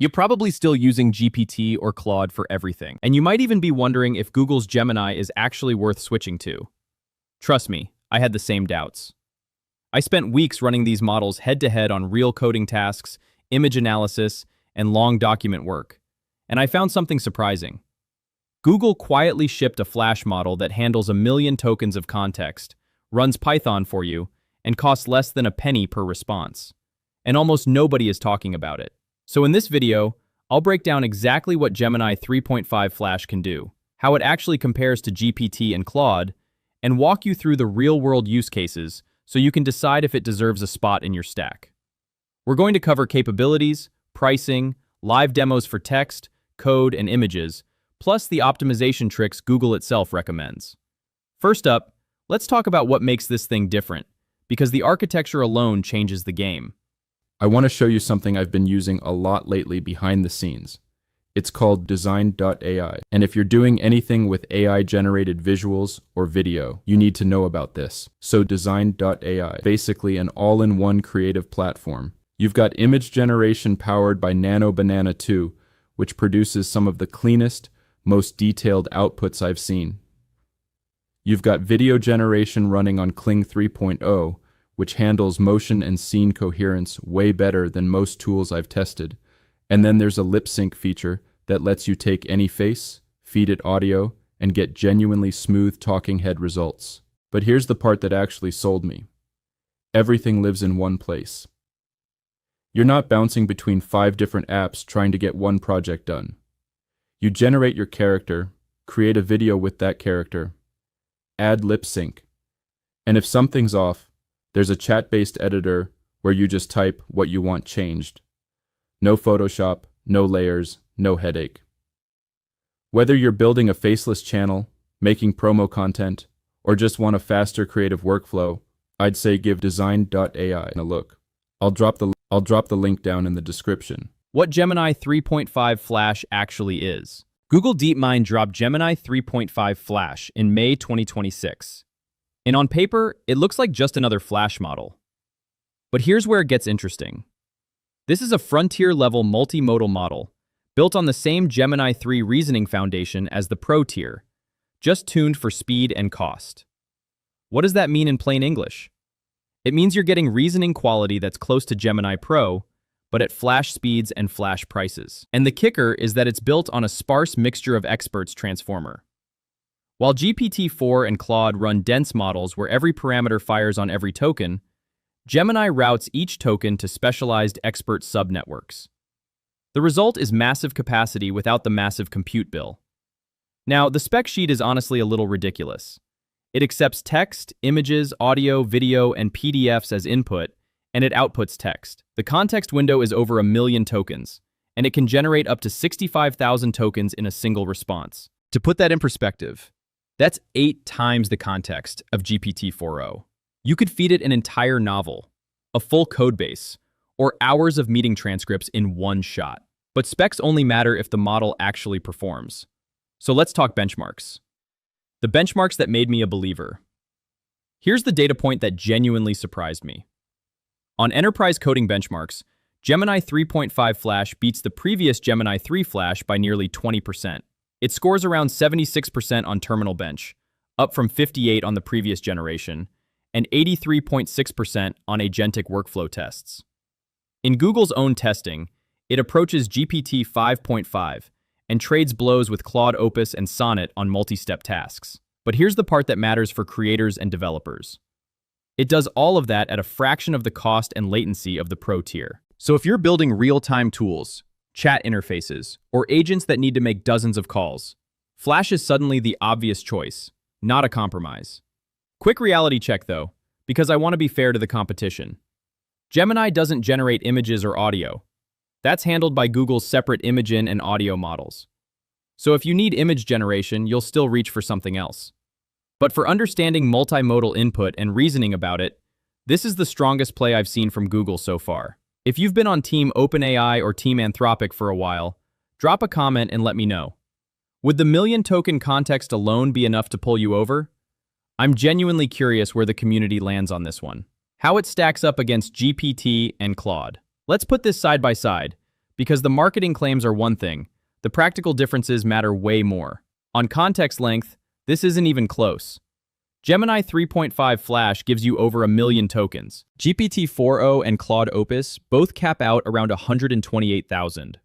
You're probably still using GPT or Claude for everything, and you might even be wondering if Google's Gemini is actually worth switching to. Trust me, I had the same doubts. I spent weeks running these models head-to-head on real coding tasks, image analysis, and long document work, and I found something surprising. Google quietly shipped a Flash model that handles 1 million tokens of context, runs Python for you, and costs less than a penny per response. And almost nobody is talking about it. So in this video, I'll break down exactly what Gemini 3.5 Flash can do, how it actually compares to GPT and Claude, and walk you through the real-world use cases so you can decide if it deserves a spot in your stack. We're going to cover capabilities, pricing, live demos for text, code, and images, plus the optimization tricks Google itself recommends. First up, let's talk about what makes this thing different, because the architecture alone changes the game. I want to show you something I've been using a lot lately behind the scenes. It's called Dzine AI, and if you're doing anything with AI-generated visuals or video, you need to know about this. So Dzine AI, basically an all-in-one creative platform. You've got image generation powered by Nano Banana 2, which produces some of the cleanest, most detailed outputs I've seen. You've got video generation running on Kling 3.0, which handles motion and scene coherence way better than most tools I've tested. And then there's a lip sync feature that lets you take any face, feed it audio, and get genuinely smooth talking head results. But here's the part that actually sold me. Everything lives in one place. You're not bouncing between 5 different apps trying to get one project done. You generate your character, create a video with that character, add lip sync, and if something's off, there's a chat-based editor where you just type what you want changed. No Photoshop, no layers, no headache. Whether you're building a faceless channel, making promo content, or just want a faster creative workflow, I'd say give Dzine AI a look. I'll drop the link down in the description. What Gemini 3.5 Flash actually is. Google DeepMind dropped Gemini 3.5 Flash in May 2026. And on paper, it looks like just another Flash model. But here's where it gets interesting. This is a frontier-level multimodal model, built on the same Gemini 3 reasoning foundation as the Pro tier, just tuned for speed and cost. What does that mean in plain English? It means you're getting reasoning quality that's close to Gemini Pro, but at Flash speeds and Flash prices. And the kicker is that it's built on a sparse mixture of experts transformer. While GPT-4 and Claude run dense models where every parameter fires on every token, Gemini routes each token to specialized expert subnetworks. The result is massive capacity without the massive compute bill. Now, the spec sheet is honestly a little ridiculous. It accepts text, images, audio, video, and PDFs as input, and it outputs text. The context window is over 1 million tokens, and it can generate up to 65,000 tokens in a single response. To put that in perspective, that's 8 times the context of GPT-4o. You could feed it an entire novel, a full codebase, or hours of meeting transcripts in one shot. But specs only matter if the model actually performs. So let's talk benchmarks. The benchmarks that made me a believer. Here's the data point that genuinely surprised me. On enterprise coding benchmarks, Gemini 3.5 Flash beats the previous Gemini 3 Flash by nearly 20%. It scores around 76% on Terminal Bench, up from 58% on the previous generation, and 83.6% on agentic workflow tests. In Google's own testing, it approaches GPT 5.5 and trades blows with Claude Opus and Sonnet on multi-step tasks. But here's the part that matters for creators and developers. It does all of that at a fraction of the cost and latency of the Pro tier. So if you're building real-time tools, chat interfaces, or agents that need to make dozens of calls, Flash is suddenly the obvious choice, not a compromise. Quick reality check though, because I want to be fair to the competition. Gemini doesn't generate images or audio. That's handled by Google's separate image and audio models. So if you need image generation, you'll still reach for something else. But for understanding multimodal input and reasoning about it, this is the strongest play I've seen from Google so far. If you've been on Team OpenAI or Team Anthropic for a while, drop a comment and let me know. Would the 1 million token context alone be enough to pull you over? I'm genuinely curious where the community lands on this one. How it stacks up against GPT and Claude. Let's put this side by side, Because the marketing claims are one thing, the practical differences matter way more. On context length, this isn't even close. Gemini 3.5 Flash gives you over 1 million tokens. GPT-4o and Claude Opus both cap out around 128,000.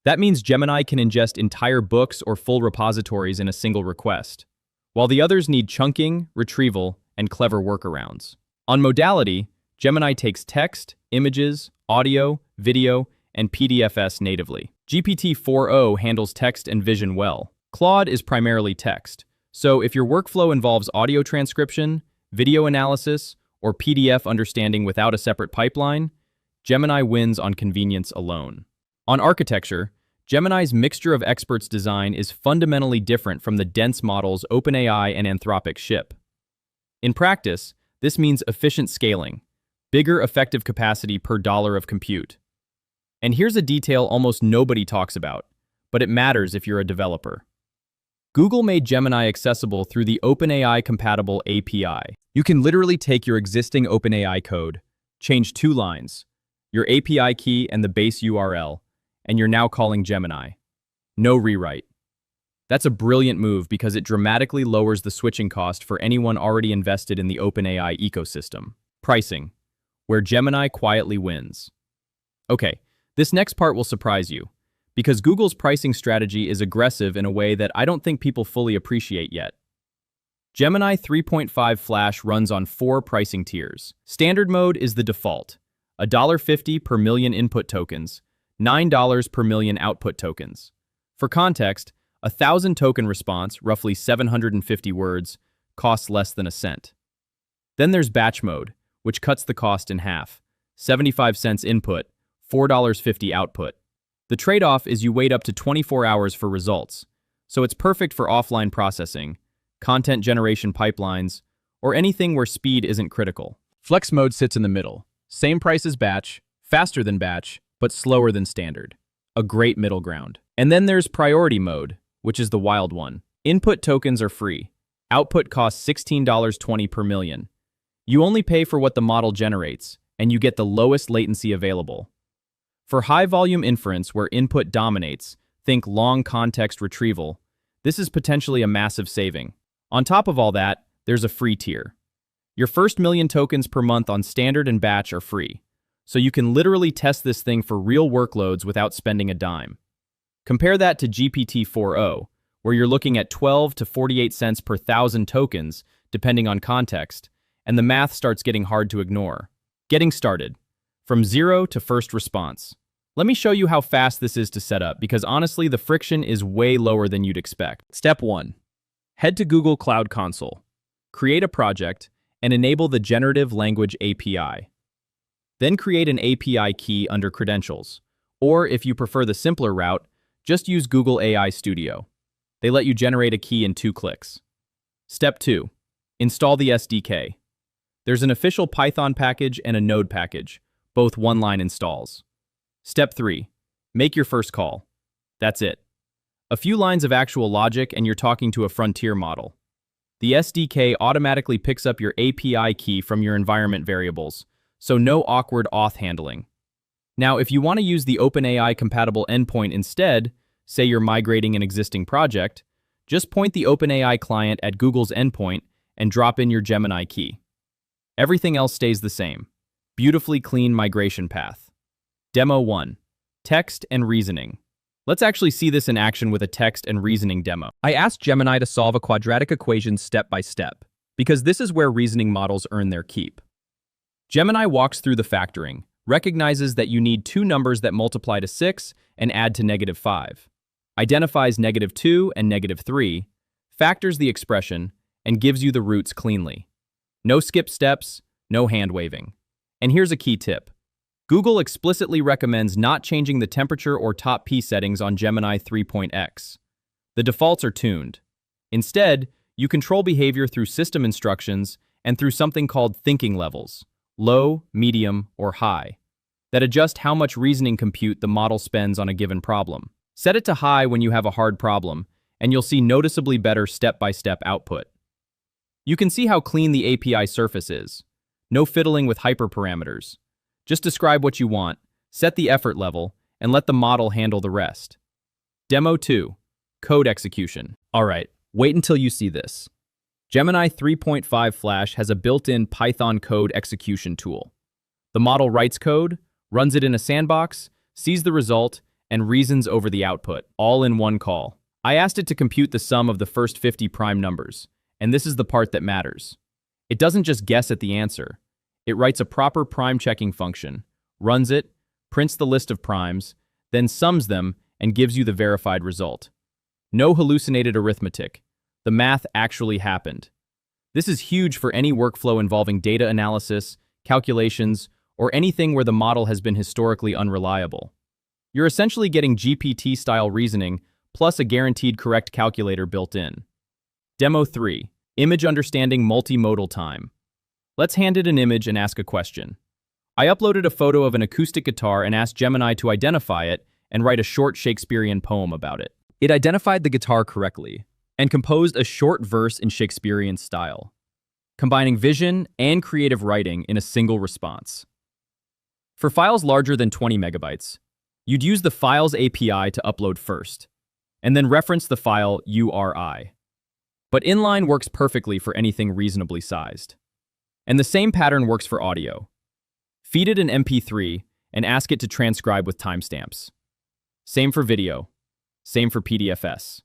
That means Gemini can ingest entire books or full repositories in a single request, while the others need chunking, retrieval, and clever workarounds. On modality, Gemini takes text, images, audio, video, and PDFs natively. GPT-4o handles text and vision well. Claude is primarily text, so if your workflow involves audio transcription, video analysis, or PDF understanding without a separate pipeline, Gemini wins on convenience alone. On architecture, Gemini's mixture of experts design is fundamentally different from the dense models OpenAI and Anthropic ship. In practice, this means efficient scaling, bigger effective capacity per dollar of compute. And here's a detail almost nobody talks about, but it matters if you're a developer. Google made Gemini accessible through the OpenAI-compatible API. You can literally take your existing OpenAI code, change 2 lines, your API key and the base URL, and you're now calling Gemini. No rewrite. That's a brilliant move because it dramatically lowers the switching cost for anyone already invested in the OpenAI ecosystem. Pricing, where Gemini quietly wins. Okay, this next part will surprise you, because Google's pricing strategy is aggressive in a way that I don't think people fully appreciate yet. Gemini 3.5 Flash runs on 4 pricing tiers. Standard mode is the default, $1.50 per million input tokens, $9 per million output tokens. For context, a 1,000 token response, roughly 750 words, costs less than a cent. Then there's batch mode, which cuts the cost in half, 75 cents input, $4.50 output. The trade-off is you wait up to 24 hours for results, so it's perfect for offline processing, content generation pipelines, or anything where speed isn't critical. Flex mode sits in the middle. Same price as batch, faster than batch, but slower than standard. A great middle ground. And then there's priority mode, which is the wild one. Input tokens are free. Output costs $16.20 per million. You only pay for what the model generates, and you get the lowest latency available. For high-volume inference where input dominates, think long context retrieval, this is potentially a massive saving. On top of all that, there's a free tier. Your first 1 million tokens per month on standard and batch are free, so you can literally test this thing for real workloads without spending a dime. Compare that to GPT-4o, where you're looking at 12 to 48 cents per 1,000 tokens, depending on context, and the math starts getting hard to ignore. Getting started. From 0 to first response. Let me show you how fast this is to set up, because honestly, the friction is way lower than you'd expect. Step 1. Head to Google Cloud Console. Create a project, and enable the Generative Language API. Then create an API key under Credentials. Or, if you prefer the simpler route, just use Google AI Studio. They let you generate a key in 2 clicks. Step 2. Install the SDK. There's an official Python package and a Node package, both one-line installs. Step 3. Make your first call. That's it. A few lines of actual logic and you're talking to a frontier model. The SDK automatically picks up your API key from your environment variables, so no awkward auth handling. Now, if you want to use the OpenAI-compatible endpoint instead, say you're migrating an existing project, just point the OpenAI client at Google's endpoint and drop in your Gemini key. Everything else stays the same. Beautifully clean migration path. Demo 1. Text and reasoning. Let's actually see this in action with a text and reasoning demo. I asked Gemini to solve a quadratic equation step by step, because this is where reasoning models earn their keep. Gemini walks through the factoring, recognizes that you need 2 numbers that multiply to 6 and add to -5, identifies -2 and -3, factors the expression, and gives you the roots cleanly. No skip steps, no hand-waving. And here's a key tip. Google explicitly recommends not changing the temperature or top P settings on Gemini 3.x. The defaults are tuned. Instead, you control behavior through system instructions and through something called thinking levels, low, medium, or high, that adjust how much reasoning compute the model spends on a given problem. Set it to high when you have a hard problem, and you'll see noticeably better step-by-step output. You can see how clean the API surface is. No fiddling with hyperparameters. Just describe what you want, set the effort level, and let the model handle the rest. Demo 2. Code execution. Alright, wait until you see this. Gemini 3.5 Flash has a built-in Python code execution tool. The model writes code, runs it in a sandbox, sees the result, and reasons over the output, all in one call. I asked it to compute the sum of the first 50 prime numbers, and this is the part that matters. It doesn't just guess at the answer. It writes a proper prime checking function, runs it, prints the list of primes, then sums them and gives you the verified result. No hallucinated arithmetic. The math actually happened. This is huge for any workflow involving data analysis, calculations, or anything where the model has been historically unreliable. You're essentially getting GPT-style reasoning plus a guaranteed correct calculator built in. Demo 3. Image understanding multimodal time. Let's hand it an image and ask a question. I uploaded a photo of an acoustic guitar and asked Gemini to identify it and write a short Shakespearean poem about it. It identified the guitar correctly and composed a short verse in Shakespearean style, combining vision and creative writing in a single response. For files larger than 20 megabytes, you'd use the Files API to upload first, and then reference the file URI. But inline works perfectly for anything reasonably sized. And the same pattern works for audio. Feed it an MP3 and ask it to transcribe with timestamps. Same for video. Same for PDFs.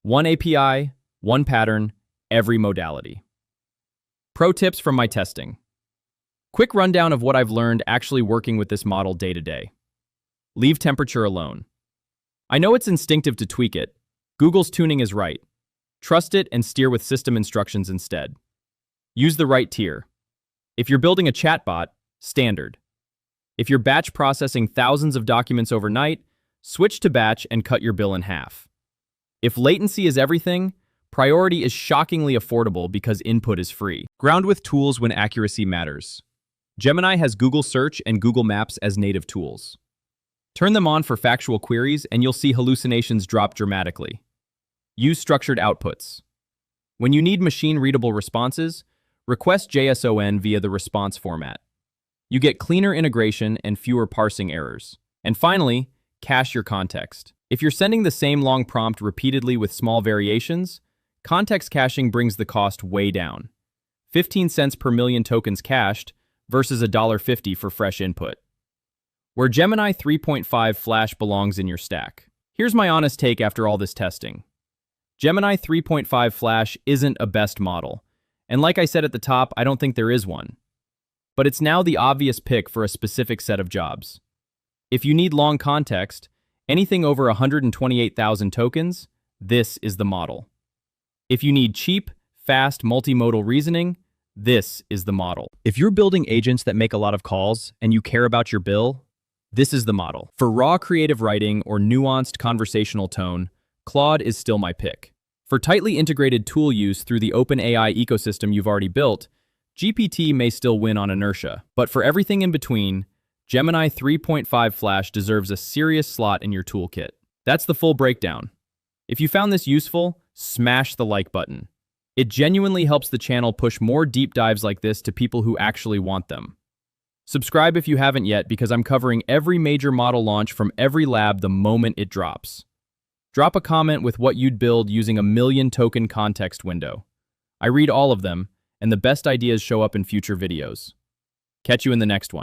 One API, one pattern, every modality. Pro tips from my testing. Quick rundown of what I've learned actually working with this model day to day. Leave temperature alone. I know it's instinctive to tweak it. Google's tuning is right. Trust it and steer with system instructions instead. Use the right tier. If you're building a chatbot, standard. If you're batch processing thousands of documents overnight, switch to batch and cut your bill in half. If latency is everything, priority is shockingly affordable because input is free. Ground with tools when accuracy matters. Gemini has Google Search and Google Maps as native tools. Turn them on for factual queries and you'll see hallucinations drop dramatically. Use structured outputs. When you need machine-readable responses, request JSON via the response format. You get cleaner integration and fewer parsing errors. And finally, cache your context. If you're sending the same long prompt repeatedly with small variations, context caching brings the cost way down. 15 cents per million tokens cached versus $1.50 for fresh input. Where Gemini 3.5 Flash belongs in your stack. Here's my honest take after all this testing. Gemini 3.5 Flash isn't a best model, and like I said at the top, I don't think there is one. But it's now the obvious pick for a specific set of jobs. If you need long context, anything over 128,000 tokens, this is the model. If you need cheap, fast, multimodal reasoning, this is the model. If you're building agents that make a lot of calls and you care about your bill, this is the model. For raw creative writing or nuanced conversational tone, Claude is still my pick. For tightly integrated tool use through the OpenAI ecosystem you've already built, GPT may still win on inertia. But for everything in between, Gemini 3.5 Flash deserves a serious slot in your toolkit. That's the full breakdown. If you found this useful, smash the like button. It genuinely helps the channel push more deep dives like this to people who actually want them. Subscribe if you haven't yet because I'm covering every major model launch from every lab the moment it drops. Drop a comment with what you'd build using a 1,000,000 token context window. I read all of them, and the best ideas show up in future videos. Catch you in the next one.